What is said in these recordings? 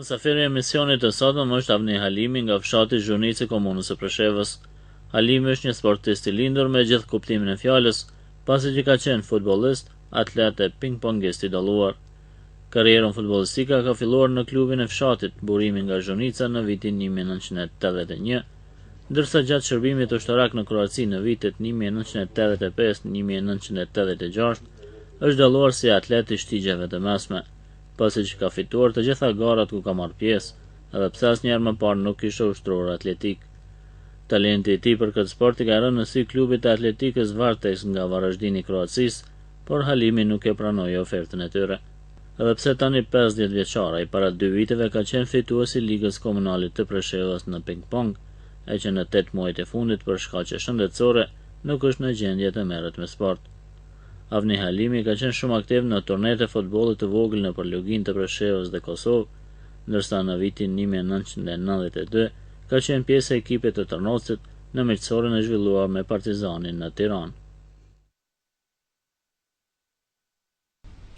Mësafiri e emisionit të sotëm është Avni Halimi nga fshati Zhurnice e komunës së Preshevës. Halimi është një sportist i lindur me gjithë kuptimin e fjalës, pasi që ka qenë futbollist, atlet e ping-pongist i dalluar. Karrierën futbollistike ka filluar në klubin e fshatit Burimi nga Zhurnica në vitin 1981, ndërsa gjatë shërbimit ushtarak në Kroaci në vitet 1985-1986 është dalluar si atlet i shtigjeve të mesme, pasi që ka fituar të gjitha garat ku ka marrë pjesë, edhe pse asnjëherë më parë nuk kishte ushtror atletik. Talenti i tij për këtë sport i ka rënë në sy klubit të atletikës Varteks nga Varaždini i Kroacisë, por Halimi nuk e pranoi ofertën e tyre. Edhe pse tani 50 vjeçar, ai para 2 viteve ka qenë fituesi i Ligës Komunale të Preshevës në ping-pong, e që në 8 muajt e fundit për shkaqe shëndetësore nuk është në gjendje të merret me sport. Avni Halimi ka qenë shumë aktiv në turnet e futbollit të vogël nëpër Lugin të Preshevës dhe Kosovë, ndërsa në vitin 1992 ka qenë pjesë e ekipit të Tërnocit në miqësorin e zhvilluar me Partizanin në Tiranë.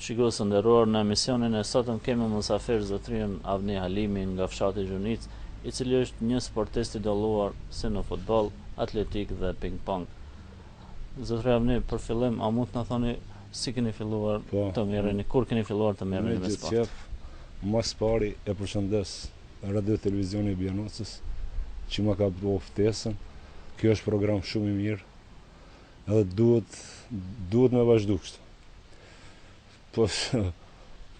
Shikues të nderuar, në emisionin e sotëm kemi mysafir zotrin Avni Halimi nga fshati Zhurnic, i cili është një sportist i dalluar si në futboll, atletik dhe ping-pong. Zotri Avni, për fillim, a mund të na thoni si keni filluar të merreni, kur keni filluar të merreni me sport? Mas pari e përshëndes Radio Televizioni i Bjanocës, që më ka bërë ftesën. Kjo është program shumë i mirë, edhe duhet me vazhdu kështu. Po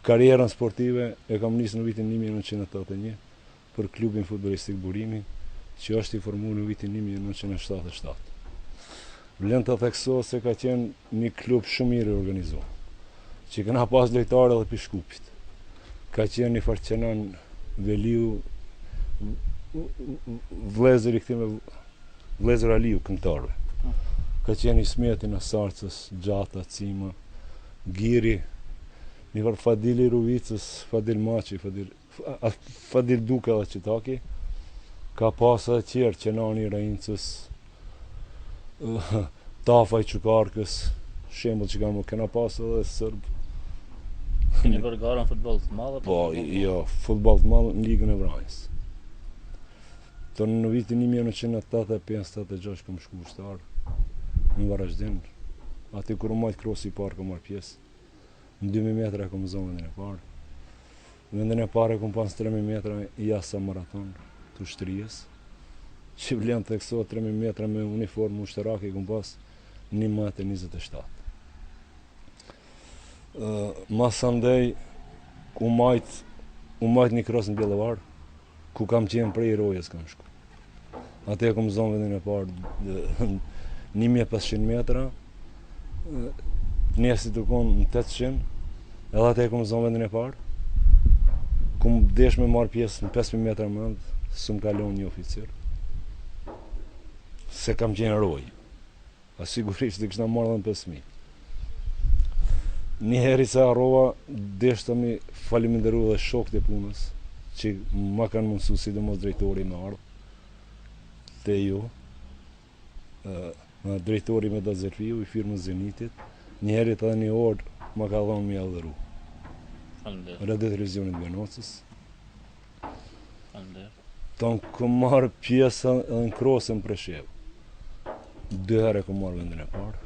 karrierën sportive e kam nisë në vitin 1981 për klubin futbollistik Burimi, që është i formuar në vitin 1977. Vlen të theksohet se ka qenë një klub shumë mirë organizuar, që kena pas lojtarë edhe për Shkupit. Ka qenë një Farqenan Veliu, vlezër i këtime, vlezër Aliu këngëtarëve. Ka qenë Ismeti në Sarcës, Gjata, Cima, Giri, një farë Fadili Ruvicës, Fadil Maci, Fadil Duke dhe Qitaki. Ka pas edhe tjerë, Qenani Rajincës, Tafa i Qukarkës, shembull që kena pas edhe Sërb. Keni bërë gara në futboll të madh? Po, jo, futboll të madh në Ligën e Vranjës. Në vitin 1985-86 kam shku ushtar në Varaždin. Aty kur u majt krosi i parë kam marrë pjesë. Në 2000 metra kam zonë vendin e parë. Vendin e parë kam pas 3000 metra jasa maraton të ushtrisë. Që vlen të theksohet 3000 metra me uniformë ushtarake kam pas 1.27. Masandej u majt një kros në Bjellevar, ku kam qenë prej Rojës kam shku. Ate kam zonë vendin e parë 1500 metra, njesit të konë në 800, edhe ate kam zonë vendin e parë. Kum desh me marrë pjesë në 5000 metra mënd, s'm kalon një oficir. Se kam qenë Rojë. A sigurisht të kishna marrë dhe në 5000. Një heri se harrova, deshta mi faliminderu dhe shokët e punës, që ma kanë mundësu sidomos drejtori me ardhë, te ju, drejtori me Dazerfiu, i firmës Zenitit, një herit edhe një orë ma ka dhonë mi adhëru. Radio Televizionit Bjanocës. Tonë këm marrë pjesë edhe në krosën Preshevë. 2 herë këm marrë vendin e parë.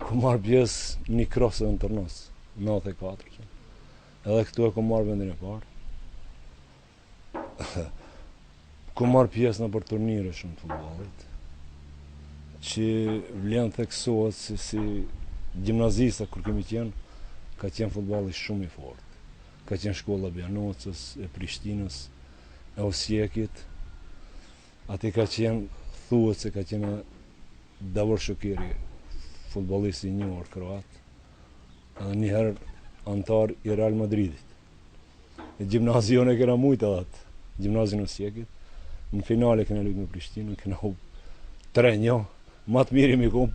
Këm marrë pjesë një krosë edhe në Tërnos, 94. Edhe këtu e këm marrë vendin e parë. Këm marrë pjesë në për turnire shumë të futbollit, që vlen theksohet si gjimnazista kur kemi qenë, ka qenë futbolli shumë i fortë. Ka qenë shkolla e Bjanocës, e Prishtinës, e Osijekit. Ati ka qenë, thuhet se ka qenë Davor Shokiri, futbollist i njohur kroat, edhe një herë antar i Real Madridit. E gjimnazion e kena mujtë edhe atë, gjimnazion e Osijekit. Në finale kena lujtë me Prishtinën, kena u 3-1, ma të miri mi kom,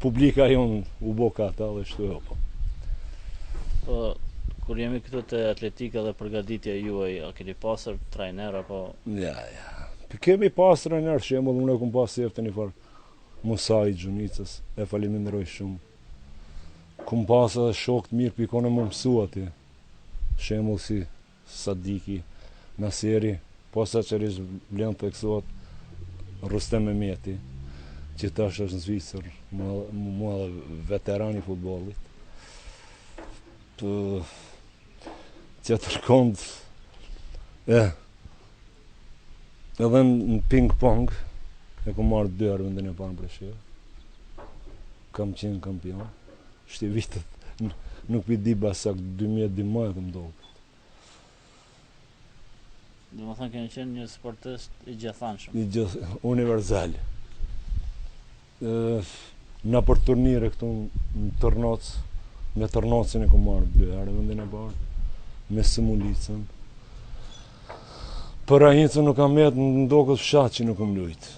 publika jonë u boka ata dhe shtu e opo. Po, kur jemi këtu të atletika dhe përgatitja juaj, a keni pasër trajner apo? Ja. Kemi pasë trajner, shembull, unë e kom pasë efte një farë Musa i Xhunicës, e faliminderoj shumë. Kom pasë edhe shokë të mirë pikone më mësu ati, shembull si Sadiki, Naseri, posaçërisht vlen theksohet Rustem Mehmeti, që tash është në Zvicër, mua veteran i futbollit. Tjetër kënd, edhe në ping-pong, e ku marrë 2 herë vendin e parë në Preshevë. Kam qenë kampion. Shti vitet, nuk pi di basak 2012 më ndodhë. Do më thënë keni qenë një sportist i gjethanshëm. Universal. Na për turnire këtu në Tërnoc, me Tërnocin e ku marrë 2 herë vendin e parë, me Sëmulicën. Për Rahincën nuk kam jetë në ndokët fshat që nuk kom lujtë.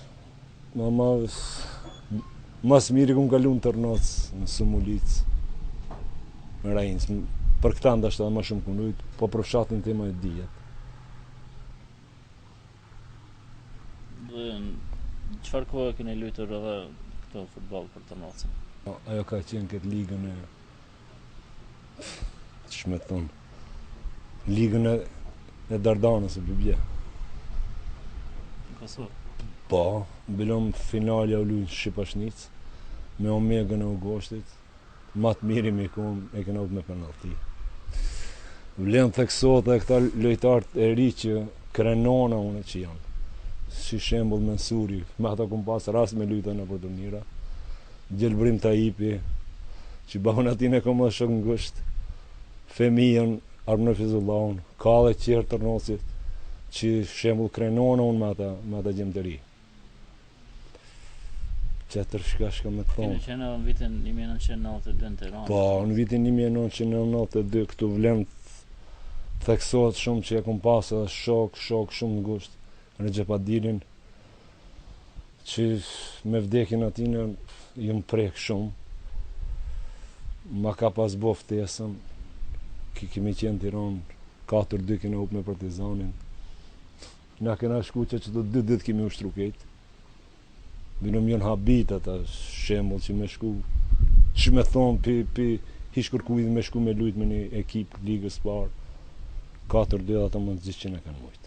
Mas miri kum kalu në Tërnoc, në Sëmulicë, në Rahincë. Për këta ndashtë edhe ma shumë kom lujtë, po për fshatin tema e dijet. Çfarë kohë keni luajtur edhe këto futboll për Tërnocën? Ajo ka qenë këtë ligën e... Ç'më thon? Ligën e Dardanës së Bibje. Në Kosovë? Po, mbilom finalja u luajnë Shqipashnic, me Omegën e Augustit, ma të miri me kom e kena me penalti. Vlen theksohet e këta lojtarët e ri që krenona une që janë. Si shembull Mensuri, me ata kum pas rast me lujta në për turnira. Gjelbrim Tajipi, që bahun atin e kom edhe shok ngusht. Femijen, Armënë Fizullahun, ka dhe qerë Tërnocit, që shembull krenona unë me ata gjemë të ri. Qetër shka me thonë. Keni qenë në vitin 1992 në Tiranë? Po, në vitin 1992 këtu vlen theksohet shumë që e kom pas edhe shok shumë ngusht. Në Gjepadirin, që me vdekin atine jëmë prek shumë. Ma ka pas bo ftesën, kemi qenë Tiranë, 4-2 kena up me Partizanin. Na kena shku që do 2 ditë kemi ushtru ketë. Binëm jënë habit ata shembull që me shku, që me thonë pi hish kërkujt me shku me lujt me një ekip ligës parë. 4-2 ata më të gjithë që ne kanë mujtë.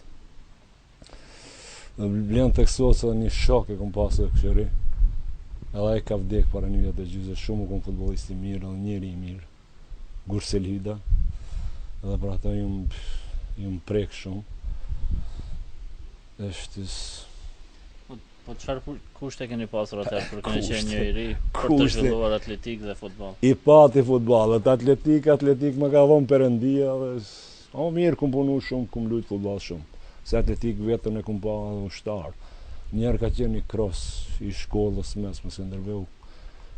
Vlen theksohet se një shok e kom pasë e këshëri, edhe ai ka vdek para 1 vjet e gjysmë, shumë u kom futbollist i mirë, edhe njeri i mirë, Gursel Hyda, edhe për ata jum prek shumë. Po çfarë kushte keni pasur atëherë për keni qenë një i ri për të zhvilluar atletik dhe futboll? I pati futbollet, atletik më ka dhënë Perëndia dhe mirë kum punu shumë, kum lujt futboll shumë. Se atletik vetën e kum pa ushtar. Njerë ka qenë një cross i shkollës mes më Skënderbeu.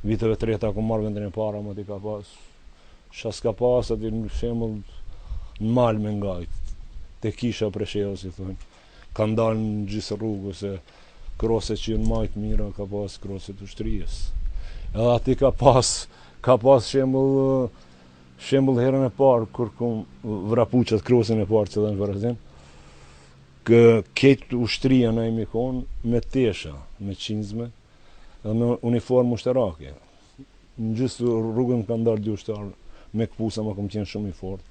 Viteve 3 kum marrë vendin e para, më t'i ka pas. Shas ka pas aty në shembull në mal me ngajt. Te kisha Preshevës si thonë. Ka ndalë në gjithë rrugë se crosset që janë majt mira ka pas crosset ushtrijës. Edhe aty ka pas shembull herën e parë kur kum vrapuqat crossin e parë që dhe në Varazim. Këtë ushtria na imi konë me tesha, me qinzme, dhe me uniformë ushtarake. Në gjithë rrugën ka ndarë 2 ushtarë, me këpusa ma kom qenë shumë i fort.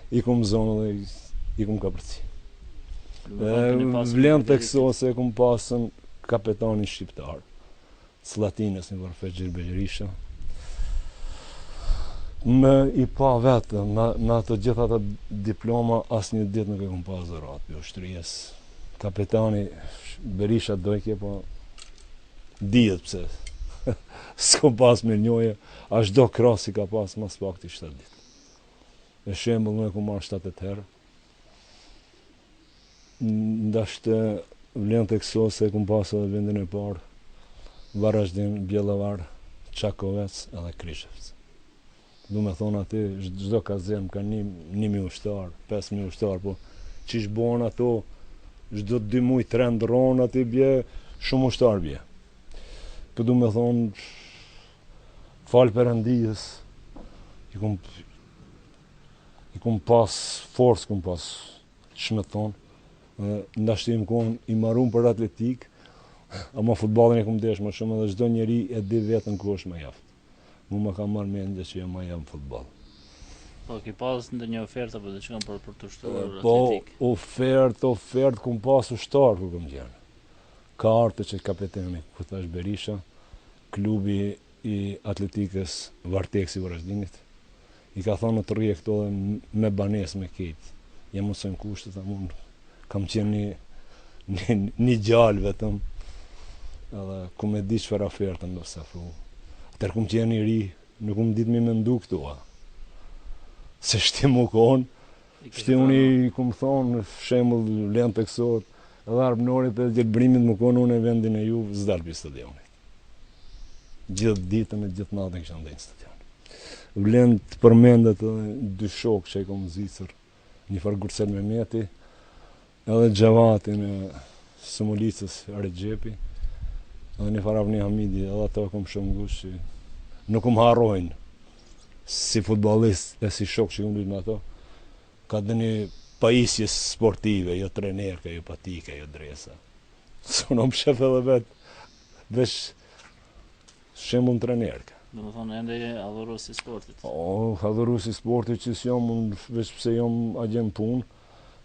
I kom zonë dhe i kom kapërci. Vlen theksohet se kom pasën kapetani shqiptar, Slatinës një varfet Gjerberisha. Me i pa vetë, me ato gjitha ato diploma, as një ditë nuk e kom pas dhërat për ushtrijës. Kapetani Berisha dojke, po dijet pse. S'kom pas me njoje, as do krasi ka pas mas pak të 7 ditë. E shembull nuk e kom marrë 7-8 herë. Ndashtë vlen theksohet se kom pas edhe vendin e parë, Varazdin, Bjellavar, Çakovec edhe Krishevec. Du me thonë aty, çdo kazem ka 1.000 ushtar, 5.000 ushtar, po qish bon ato, çdo 2 muj 3 ndronë aty bje, shumë ushtar bje. Po du me thonë, falë Perëndijës, i kum pas forcë, kum pas, që me thonë, ndashtim kon i marun për atletik, ama futballin e kum desh më shumë, edhe çdo njeri e di vetën ku është më jaftë. Mu më ka marrë mendje që jam ma jam futbol. Po, ki pas ndonjë ofertë apo diçka për të shtruar Po, atletik? ofertë kum pas ushtar ku kam qenë. Ka ardhur që kapeteni Kutash Berisha, klubi i atletikës Varteksi Varazdinit. I ka thonë të rrije këto me banes me ketë. Jam mësojnë kushtet, unë kam qenë një gjallë vetëm, edhe ku me di çfarë ofertën do se afru. Atër kum qenë i ri, nuk kum ditë me mendu këtu, se shtim u konë, shtim unë i kum thonë, shembull lënë të kësot, edhe arbënorit e gjelbrimit më konë unë e vendin e ju zdalë për stadionit. Gjithë ditën e gjithë natën kësha ndajnë stadion. Vlen të përmendet dy shokë që i kom zicër, një farë Gursel Mehmeti, edhe Gjavatin e Sumulicës Regjepi, edhe një farë Avni Hamidi, edhe ato kom shumë gush që nuk kom harrojnë si futbolist e si shokë që kom lytë me ato. Ka dhe një pajisjes sportive, jo trenerka, jo patike, jo dresa. Së në më shef edhe vetë, vesh shembull trenerka. Do më thonë, ende adhurues i sportit. Adhurues i sportit që s'jom, unë veç pse jom agent punë,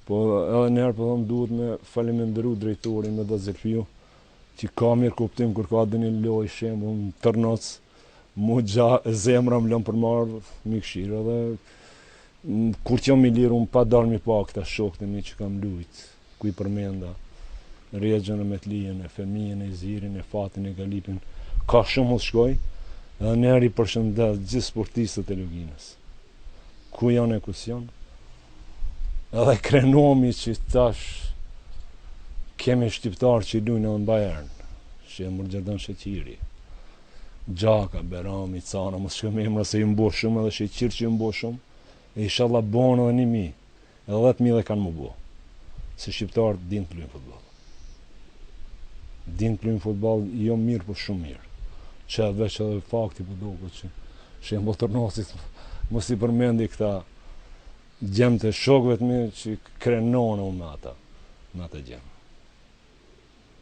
po edhe njerë po thonë duhet me faleminderu drejtorin me da Zelfiu, që ka mirë kuptim kur ka dhe një loj shembull në Tërnoc, mu zemra më lëmë për marrë mi këshirë, edhe kur që jom i lirë, unë pa darë mi pa këta shokët e mi që kam lujtë, ku i përmenda, Rjegjën e Metlijen, e Femijen, e Zirin, e Fatin, e Galipin, ka shumë të shkoj, edhe njerë i përshëndet gjithë sportistët e Luginës. Ku janë e kus janë? Edhe krenomi që tash kemi shqiptarë që i lujnë edhe në Bayern, që e Mërgjerdan Sheqiri, Gjaka, Berami, Cana, mos shkëm emra se ju mbo shumë edhe Sheqir që ju mbo shumë, e inshallah bonë edhe 1.000, edhe 10.000 dhe kanë më bo, se shqiptarët din të lujnë futbol. Din të lujnë futbol, jo mirë, po shumë mirë. Që veç edhe fakti për doko që shembull Tërnosit mos i përmendi këta gjemët e shokëve të mi që krenonë unë me ata gjemë.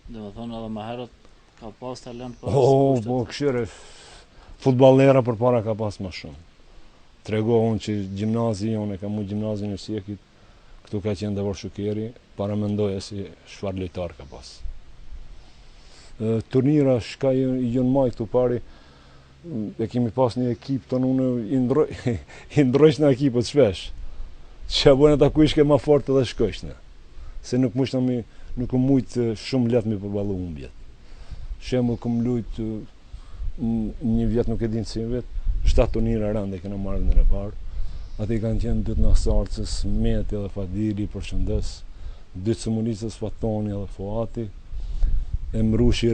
Dhe më thonë edhe më herët ka pas talent pas kushtet. Po këshire, futballera për para ka pas ma shumë. Tregohun që gjimnazi jonë, ka mu gjimnazi në Sjekit, këtu ka qenë Davor Shukeri, para mendoja si shfar lojtar ka pas. Turnira shka i jënë maj këtu pari, e kemi pas një ekip të unë i ndrojsh në ekipët shpesh, që bojnë ata ku ishke ma fort edhe shkojshne, se nuk mujtë shumë let me përballu humbjet. Shembull kum lujt një vjet, nuk e din si vet, 7 turnira rande kena marrë në e parë, ati kanë qenë 2 Nasarcës, Meti edhe Fadili, përshëndes, 2 Sumulicës, Fatoni edhe Fuati, e Mrushi i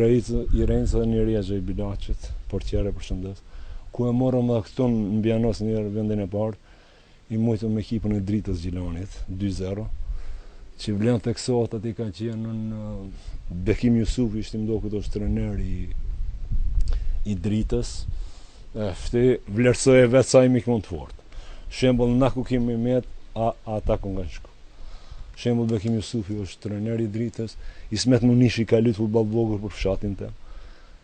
Rejnës dhe një Rjegja i Bilaqit, portjere përshëndes, ku e morëm dhe këton në Bjanos njërë vendin e parë, i mujtëm me ekipën e Dritës Gjilanit, 2-0, që vlen të kësot ati ka qenë në Bekim Jusufi, ishtim do këtë është trener i Dritës, vlerësoj e vetë sa i mikë mund të fort. Shembull, na ku kemi met, ata ku nga shku. Shembull, Bekim Jusufi është trener i Dritës, Ismet Munishi ka luajtur futboll vogël për fshatin tim.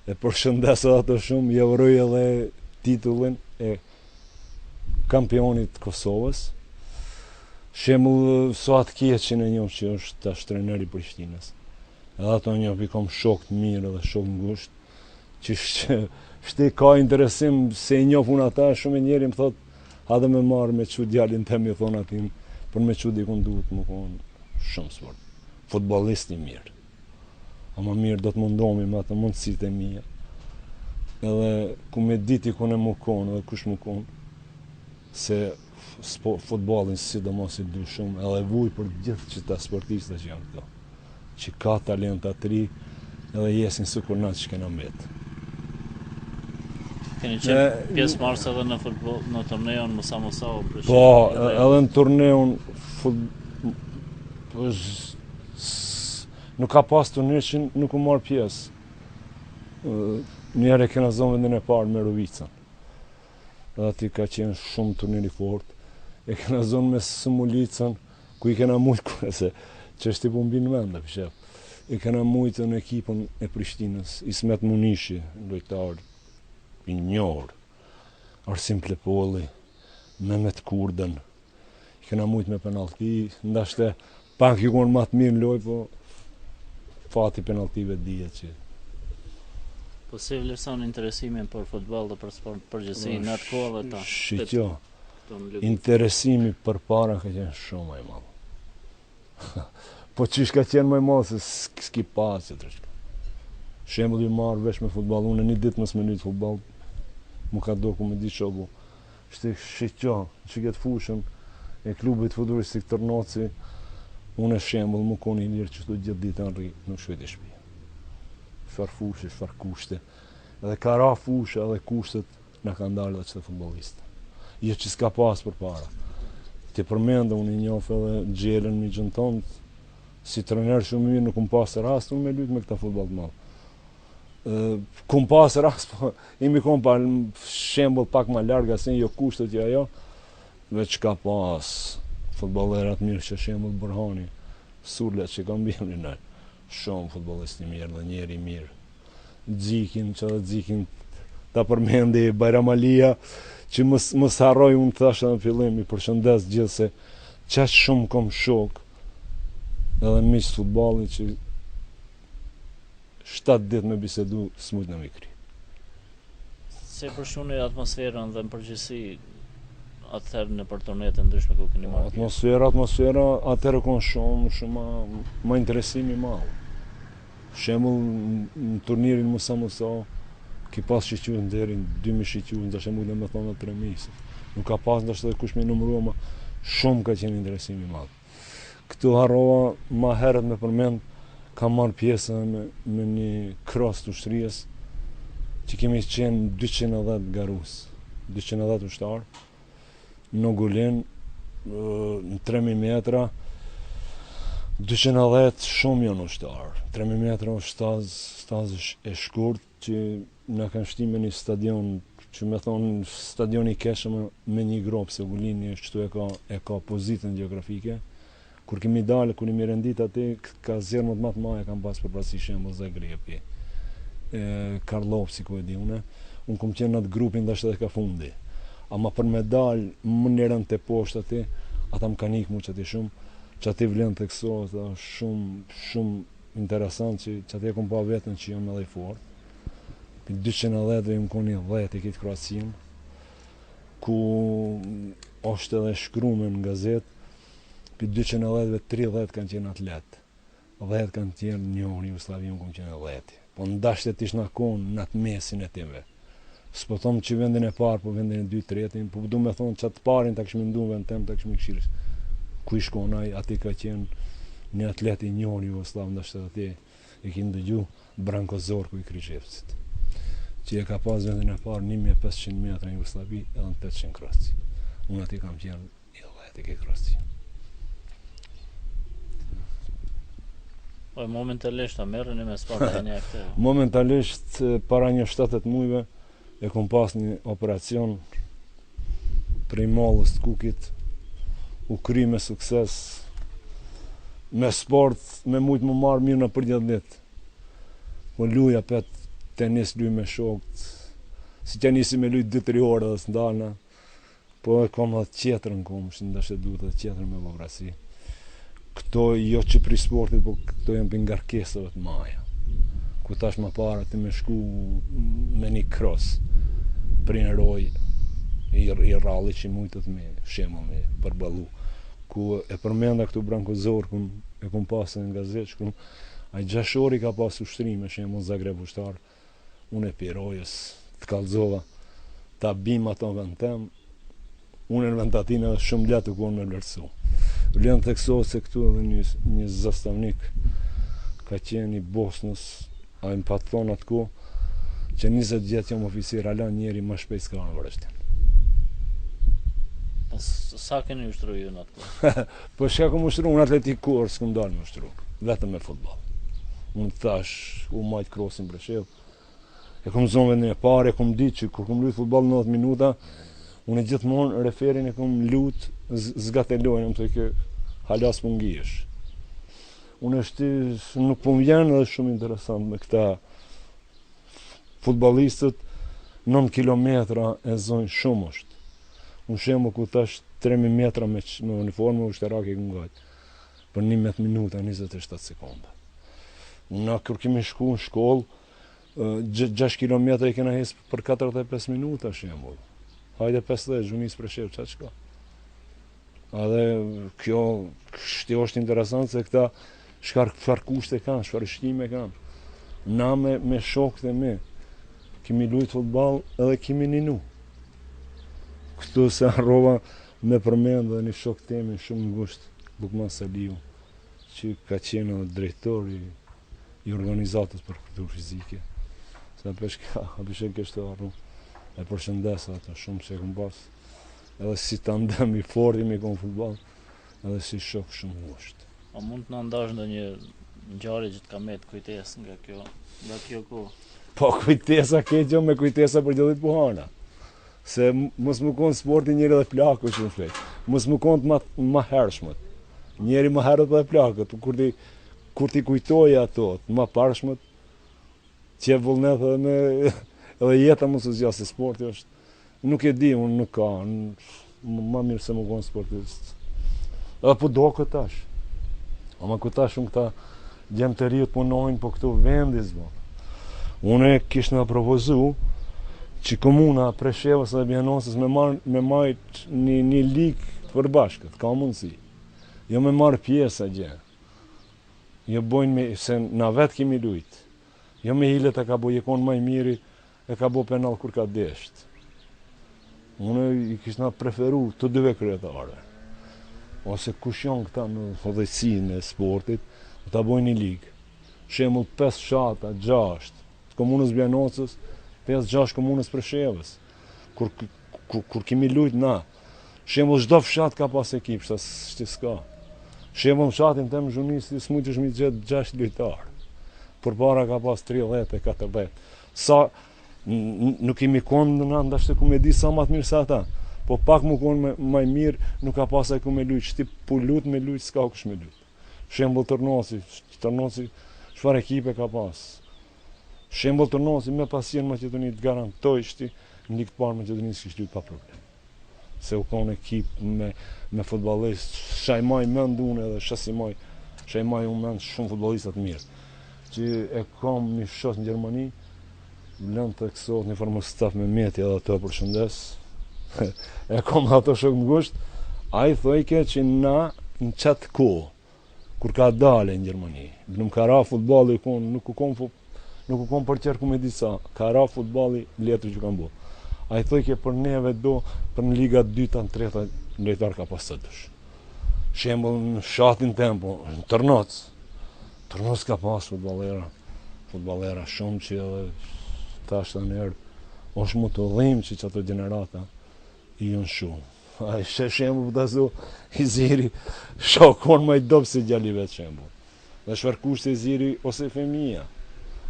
E përshëndes ato shumë, ja uroj edhe titullin e kampionit të Kosovës. Shembull, Suat Kjeçin e njoh që është tash trener i Prishtinës. Edhe ato njoh kom shok të mirë dhe shok ngusht, që shte ka interesim se i njoh unë ata, shumë njerë më thot, ha dhe me marrë me çu djalin tim, i thon atin, për me çu dikun duhet më konë shumë sport. Futbollist i mirë. Ama mirë do të mundohemi me atë mundësitë e mia. Edhe ku me diti ku ne më konë dhe kush më konë, se futbollin sidomos i du shumë, edhe vuj për gjithë qëta sportista që janë këto, që ka talenta të ri, edhe jesin sikur na që kena mbetë. Keni qenë pjesë marrës edhe në futboll, në turneun Musa Musau? Po, edhe në turneun nuk ka pas turnir që nuk u marrë pjesë. Njerë e kena zonë vendin e parë me Rovicën. Dhe ati ka qenë shumë turnir i fort. E kena zonë me Sumulicën, ku i kena mujtë, se që është i pumbin venda, pëshef. E kena mujtë në ekipën e Prishtinës, Ismet Munishi, lojtar i njohur, Arsim Plepolli, Mehmet Kurdën. I kena mujt me penalti, ndashte pak ju konë ma të mirë në loj, po fati penaltive dihet që. Po si vlerëson interesimin për futboll dhe për sport përgjithësi në atë kohë dhe ta? Shqitjo, interesimi për para ka qenë shumë më i madh. Po çish ka qenë më i madh se s'ki pas që të shkë. Shembull i marr vesh me futboll, unë një ditë mos më nyt futboll, mu ka do ku më di çobu. Shqitjo, që këtë fushën e klubit futbollistik Tërnoci, unë e shembull mu koni i lirë që të gjithë ditë në rri, nuk shkojt i shtëpi. Çfarë fushë, çfarë kushte. Edhe ka ra fushë edhe kushtet na kanë dalë edhe çdo futbollist. Jo që s'ka pas përpara. Ti përmendë unë i njoh edhe Xhelën mi gjënton, si trener shumë mirë, nuk pas rast unë me lut me këta futboll të madh. Kum pas rast, po imi kom pa shembull pak më larg asnjë jo kushtet jo ajo, veç ka pas futbollerat mirë që shembull Burhani, Surlet që kanë bërë në shumë futbollist i mirë dhe njeri i mirë. Xhikin, që dhe Xhikin ta përmendi Bajramalia, që mos harroj unë thash në fillim i përshëndes gjithë se qaq shumë kom shok edhe miq futbollit që 7 ditë me bisedu s'mujt në mikri. Se përshuni atmosferën dhe në përgjithësi atëherë në për turnet e ndryshme ku keni marrë pjesë? Atmosfera atëherë kon shumë më interesimi i madh. Shembull në turnirin Musa ki pas shiqyr deri 2000 shiqyr, ndashtë mund me thonë 3000. Nuk ka pas ndashtë edhe kush me numërua, ma shumë ka qenë interesimi i madh. Këtu harrova ma herët me përmend, kam marrë pjesë me një cross të ushtrisë, që kemi qenë 210 garus, 210 ushtar, në Gulin, në 3000 metra, 210 shumë janë ushtar. 3000 metra staz e shkurt që në kanë shti me një stadion, që me thonë stadion i keshëm me një grop, se Gulini është këtu e ka pozitën geografike. Kur kemi dalë, kur imi rendit ati, ka zërmët matë maja kam pas për prasi shembull Zagrebi, Karlovci ku e di une, unë kom qenë në atë grupin dhe është edhe ka fundi. Ama për me dalë më njerën të poshtë ati, ata më kanë ikë mu që ati shumë, që ati vlen të kësot, shumë interesant që ati e kom pa vetën që jam edhe i fort. Për 210 dhe më koni 10 i kitë Kroacin, ku është edhe shkrume në gazet, për 210 dhe 30 kanë qenë atlet, 10 kanë qenë njohën Jugosllavi, unë kom qenë 10. Po ndashtë e tish në konë në atë mesin e timve. S'po thomë që vendin e parë, po vendin e 2-3, po du me thonë që atë parin të këshmi ndu vend tem, të këshmi këshirës. Ku i shkonaj, ati ka qenë një atlet i njohën Jugoslav, ndashtë ati e ki ndëgju Branko Zorku i Kryqevcit, që e ka pas vendin e parë 1500 metra në Jugoslavi edhe në 800 Kroaci. Unë ati kam qenë i 10 i Kroaci. Momentalisht a merreni me Sparta një këtë? Momentalisht para një 7-8 muajve e kom pas një operacion prej mallës të kukit, u kry me sukses, me sport, me mujt më marrë mirë në për 10 ditë. Po luja pet tenis, luj me shokët, si që nisi me luj 2-3 orë dhe s'ndalna, po e kom edhe tjetërën kom, që ndashtë duhet edhe tjetërën me bëvrasi. Këto jo që pri sportit, po këto janë për ngarkesave të maja. Ku tash më para ti me shku me një cross për një roj i ralli që mujtët me shema me përbalu. Ku e përmenda këtu Branko Zorkun e kom pasë në gazet, shkrum, a i 6 orë i ka pasë ushtrime, shema Zagreb ushtar, unë e pirojës, të kalzova, ta bim ato vend tem, unë në vend atina shumë letë u konë me lërcu. Vlen të kësot se këtu edhe një zastavnik ka qenë i Bosnës, a i më patë thonë atë ko, që 20 vjetë jam oficir, ala njeri më shpejt s'ka në vërështin. Sa keni ushtru ju në atë ko? Po shka kom ushtru, unë atletik kur s'kom dalë me ushtru, vetëm me futbol. Unë thash, u majtë krosin Breshev, e kom zonë vendin e pare, e kom ditë që kur kom lujtë futbol 90 minuta, unë e gjithmonë referin e kom lutë zgatelojnë, më të ke halas për ngijesh. Unë nuk po më vjenë edhe shumë interesant me këta futbolistët, 9 kilometra e zonjë shumë është. Unë shemë ku tash 3000 metra me uniformë ushtarake i ngajt. Për 11 minuta, 27 sekonda. Unë kur kemi shku në shkollë, 6 km i kena hes për 45 minuta shembull. Hajde 50, zhunis për shef, qatë shka. Edhe kjo është interesant se këta çfarë kushte kanë, çfarë shtime kanë. Na me shokët e mi, kemi lujt futball edhe kemi ninu. Këtu se harrova me përmend dhe një shok temi shumë ngusht, Bukman Saliu, që ka qenë drejtor i organizatës për kulturë fizike. Se apëshen kështë të arru, e përshëndesa ato shumë që e këmë pas, edhe si tandem i fort i me konë futbol, edhe si shok shumë ngusht. A mund të në ndash në një ngjarje që të ka met kujtes nga kjo kohë? Po kujtesa keqo me kujtesa për gjellit puhana. Se mos më konë sporti njëri dhe plaku që më flet. Mos më konë ma hershmët. Njëri ma herët dhe plakët. Kur ti kujtoja ato, ma parshmët, që e vullnet edhe jeta më së zjasë, se sporti është. Nuk e di, unë nuk ka. Ma mirë se më konë sportist. Edhe po do këtash. Ama këtash unë këta gjemë të riut punojnë, po këtu vendis bo. Unë kishë në propozu që komuna Preshevës dhe Bjanosës me majt një ligë të përbashkët, ka mundësi. Jo me marë pjesë a gjë. Jo bojnë se na vetë kemi lujtë. Jo me hilet e ka bo jekon maj miri, e ka bo penal kur ka desht. Unë i kishë në preferu të dyve kryetare. Ose kush janë këta në hodhësinë e sportit, ta bojnë një ligë. Shemull 5 shata, 6 të komunës Bjanosës, 5-6 komunës Preshevës. Kur kemi lujt na, shemull çdo fshat ka pas ekip, shtë s'ka. Shemull fshatin tem zhunisti s'mujt është mi gjetë 6 lujtarë. Përpara ka pas 30-40. Sa nuk kemi konë në ndashtë ku me di sa ma të mirë sa ata. Po pak mu konë maj mirë, nuk ka pas e ku me lujt. Shti pu lut me lujt, s'ka kush me lujt. Shembull Tërnosi, çfarë ekipe ka pas. Shembull Tërnosi me pasien Maqedonit garantoj shti në ligë të parë Maqedonisë kishte lujt pa problem. Se u konë ekip me futbollist, shajmaj mend unë edhe shasimaj, shajmaj unë mend shumë futbollistat mirë. Që e kam një shoq në Gjermani, lënë të kësot një formë staf me meti edhe ato përshëndes. E kam ato shok ngusht, a i thojke që na në qatë kohë, kur ka dale në Gjermani, nuk ka ra futballi, nuk u kom për qërë ku me disa, ka ra futballi letër që kam bo. A i thojke për neve do, për në liga 2-ta, 3-ta, lojtar ka pas të dush. Shembull në shatin tempo, në Tërnoc ka pas futballera shumë që edhe tash të nërë, është mu të dhimë që ato generata i jënë shumë. A i shembull për të zo, i ziri shokon ma i dobë si gjalive të shembull. Dhe shfarkusht i ziri ose femija.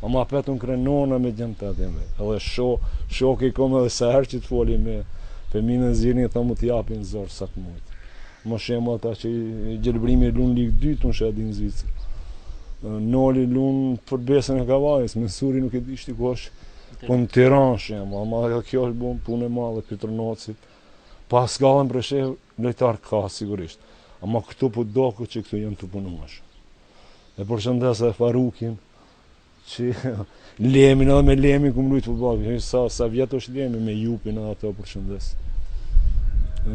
Ama petun krenona me gjemë të atime. Edhe shok i kom edhe se herë që të foli me feminën zirin e tha mu t'japin zorë sa të mujtë. Ma shembull ata që Gjelbrimi lunë ligë 2 të në shedi në Zvicër. Noli lunë për besën e kavajës, Mensuri nuk e di shti ku është, po në Tiranë shembull, ama kjo është bon punë e madhe për Tërnocit. Pas gallën Preshev, lojtar ka sigurisht, ama këtu po doku që këtu jenë të punuash. E përshëndes e Farukin, që Lemin edhe me Lemin ku më lujtë futbol, sa vjetë është Lemi me Jupin edhe ato përshëndes.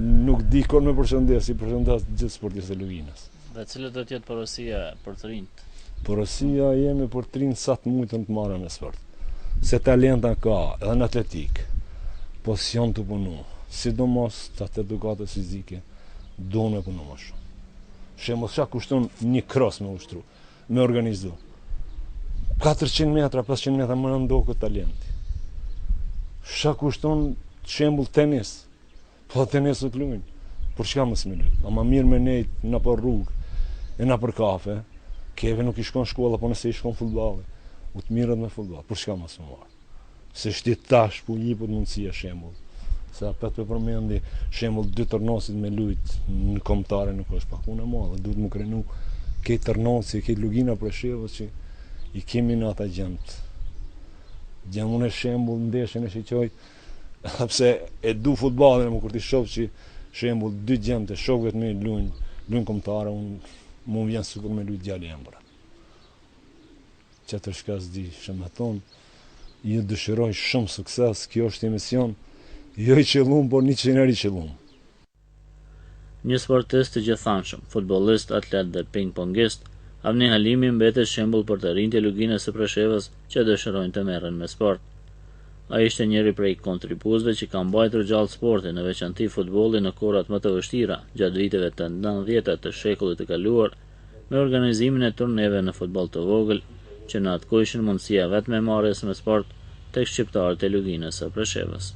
Nuk di kur me përshëndes, i përshëndes gjithë sportistë e Luginës. Dhe cilët do t'jetë porosia për të rinjt? Porosia jemi për të rinjt sa të mujtën të marrën me sport. Se talenta ka edhe në atletik, po s'jon të punu, sidomos të atë edukatës fizike, do me punu më shumë. Shembull, çka kushton një cross me ushtru, me organizu. 400 metra, 500 metra më ndo këtë talenti. Çka kushton shembull tenis, po tenis u t'lujnë, për çka mos me lujt? Ama mirë me nejt në për rrugë, e në për kafe, keve nuk i shkon shkolla, po nëse i shkon futballi, u të mirët me futball, për çka mos me marë? Se shti tash pu jipët mundësia shembull. Se apet për përmendi shembull 2 Tërnosit me lujt në kombëtare nuk është pak punë e madhe, duhet më krenu këtë Tërnosi, këtë Lugina Preshevës që i kemi në ata gjemët. Gjemën e shembull ndeshjen e shiqoj Pse e du futballin, më kur ti shoh që shembull dy djemt e shokëve të mi luajnë kombëtare, mu vjen sikur me luajt djalë jam. Çetër shka s'di, shëmë thonë, ju dëshiroj shumë sukses, kjo është emision, jo i qëllum, por 100 herë i qëllum. Një sportist të gjithanshëm, futbollist, atlet dhe ping-pongist, Avni Halimi mbetet shembull për të rinjtë e Luginës së Preshevës që dëshirojnë të merren me sport. Ai ishte njëri prej kontribuesve që ka mbajtur gjallë sportin, në veçanti futbollin në kohrat më të vështira, gjatë viteve të 90-ta të shekullit të kaluar, me organizimin e turneve në futboll të vogël, që në atë kohë ishin mundësia vetëm e marrjes me sport tek shqiptarët e Luginës së Preshevës.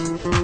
Mm-hmm.